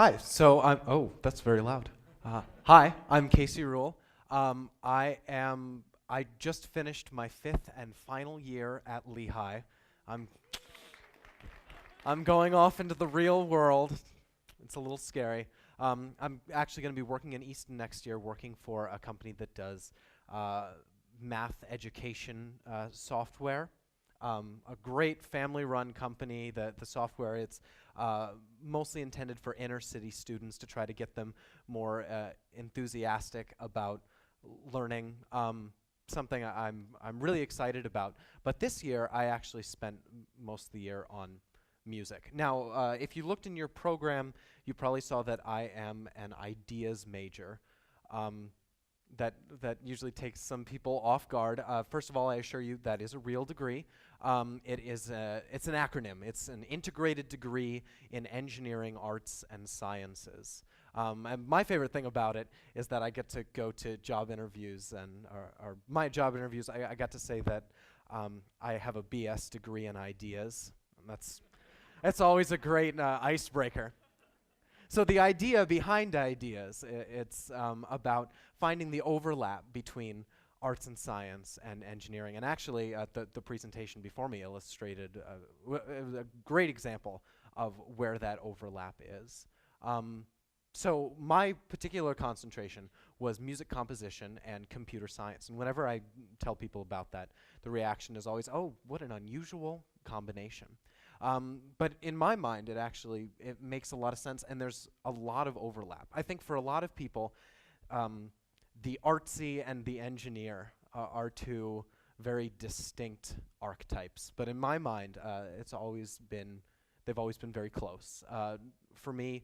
Hi, so oh, that's very loud. Hi, I'm Casey Rule. I just finished my 5th and final year at Lehigh. I'm, I'm going off into the real world. It's a little scary. I'm actually going to be working in Easton next year, working for a company that does math education software. A great family-run company. The software, it's mostly intended for inner-city students to try to get them more enthusiastic about learning. Something I'm really excited about. But this year, I actually spent most of the year on music. Now, if you looked in your program, you probably saw that I am an ideas major. That usually takes some people off guard. First of all, I assure you that is a real degree. It's an acronym. It's an integrated degree in engineering, arts, and sciences. And my favorite thing about it is that I get to go to job interviews, and or my job interviews, I got to say that I have a BS degree in ideas. And that's always a great icebreaker. So the idea behind ideas, it's about finding the overlap between arts and science and engineering. And actually, the presentation before me illustrated a great example of where that overlap is. So my particular concentration was music composition and computer science. And whenever I tell people about that, the reaction is always, oh, what an unusual combination. But in my mind, it makes a lot of sense, and there's a lot of overlap. I think for a lot of people, the artsy and the engineer are two very distinct archetypes. But in my mind, they've always been very close. For me,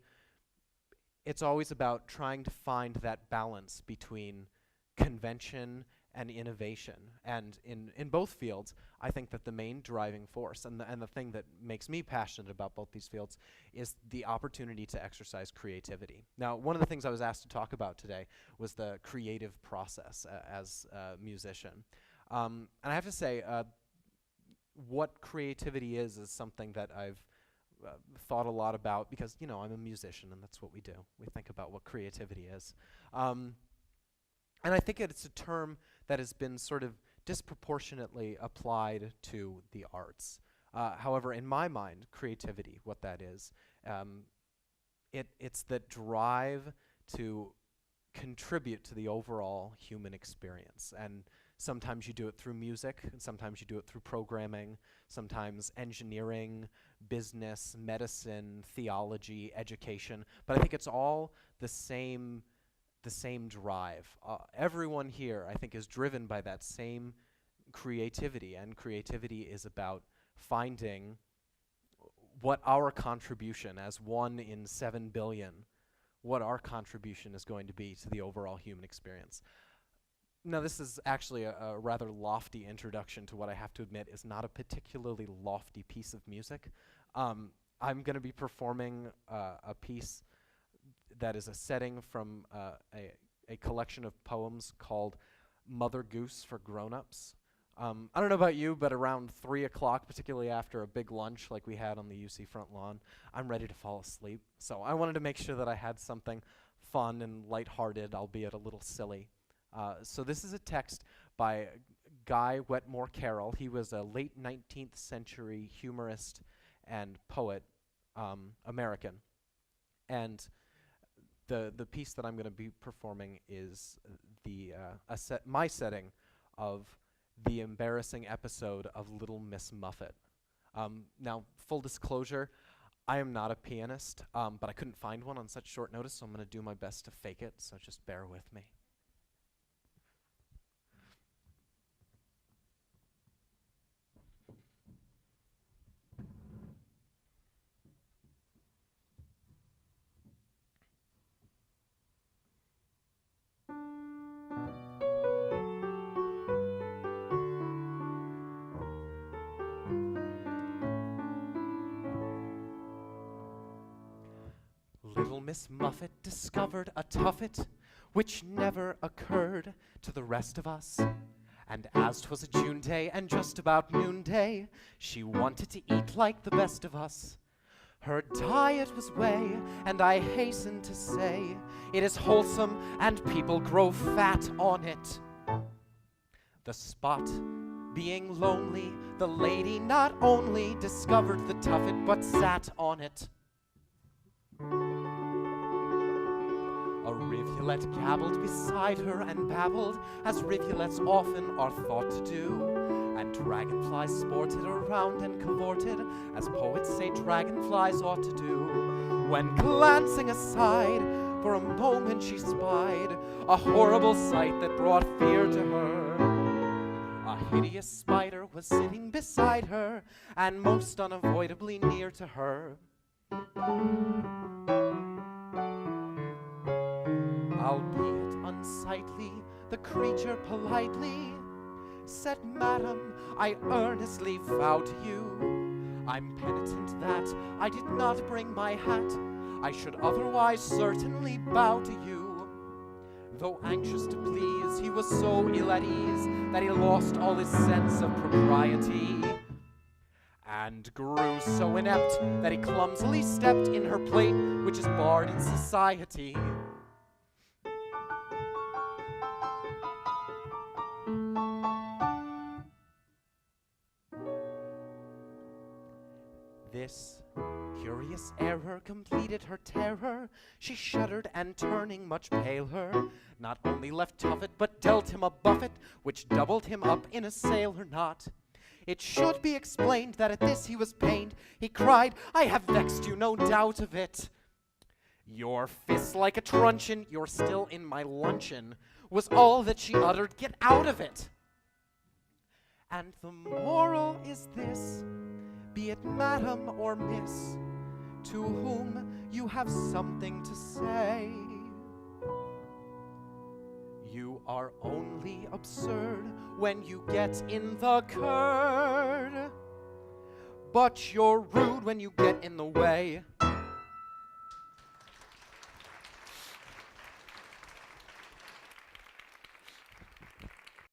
it's always about trying to find that balance between convention and innovation. And in both fields, I think that the main driving force and the thing that makes me passionate about both these fields is the opportunity to exercise creativity. Now, one of the things I was asked to talk about today was the creative process as a musician. And I have to say, what creativity is something that I've thought a lot about because, you know, I'm a musician and that's what we do. We think about what creativity is. And I think it's a term that has been sort of disproportionately applied to the arts. However, in my mind, creativity, what that is, it's the drive to contribute to the overall human experience. And sometimes you do it through music, and sometimes you do it through programming, sometimes engineering, business, medicine, theology, education. But I think it's all the same drive. Everyone here, I think, is driven by that same creativity, and creativity is about finding what our contribution as 1 in 7 billion, what our contribution is going to be to the overall human experience. Now, this is actually a rather lofty introduction to what I have to admit is not a particularly lofty piece of music. I'm going to be performing a piece that is a setting from a collection of poems called Mother Goose for Grown-Ups. I don't know about you, but around 3 o'clock, particularly after a big lunch like we had on the UC front lawn, I'm ready to fall asleep. So I wanted to make sure that I had something fun and lighthearted, albeit a little silly. So this is a text by Guy Wetmore Carroll. He was a late 19th century humorist and poet, American. And the piece that I'm going to be performing is my setting of the embarrassing episode of Little Miss Muffet. Now, full disclosure, I am not a pianist, but I couldn't find one on such short notice, so I'm going to do my best to fake it, so just bear with me. Little Miss Muffet discovered a tuffet which never occurred to the rest of us. And as 'twas a June day and just about noonday, she wanted to eat like the best of us. Her diet was whey, and I hasten to say it is wholesome and people grow fat on it. The spot being lonely, the lady not only discovered the tuffet but sat on it. A rivulet gabbled beside her and babbled, as rivulets often are thought to do. And dragonflies sported around and cavorted, as poets say dragonflies ought to do. When glancing aside, for a moment she spied a horrible sight that brought fear to her. A hideous spider was sitting beside her, and most unavoidably near to her. Albeit unsightly, the creature politely said, "Madam, I earnestly vow to you, I'm penitent that I did not bring my hat. I should otherwise certainly bow to you." Though anxious to please, he was so ill at ease that he lost all his sense of propriety, and grew so inept that he clumsily stepped in her plate, which is barred in society. This curious error completed her terror. She shuddered, and turning much paler, not only left Tuffet, but dealt him a buffet, which doubled him up in a sailor knot. It should be explained that at this he was pained. He cried, "I have vexed you, no doubt of it. Your fist like a truncheon, you're still in my luncheon," was all that she uttered. "Get out of it." And the moral is this: be it madam or miss, to whom you have something to say, you are only absurd when you get in the curd, but you're rude when you get in the way.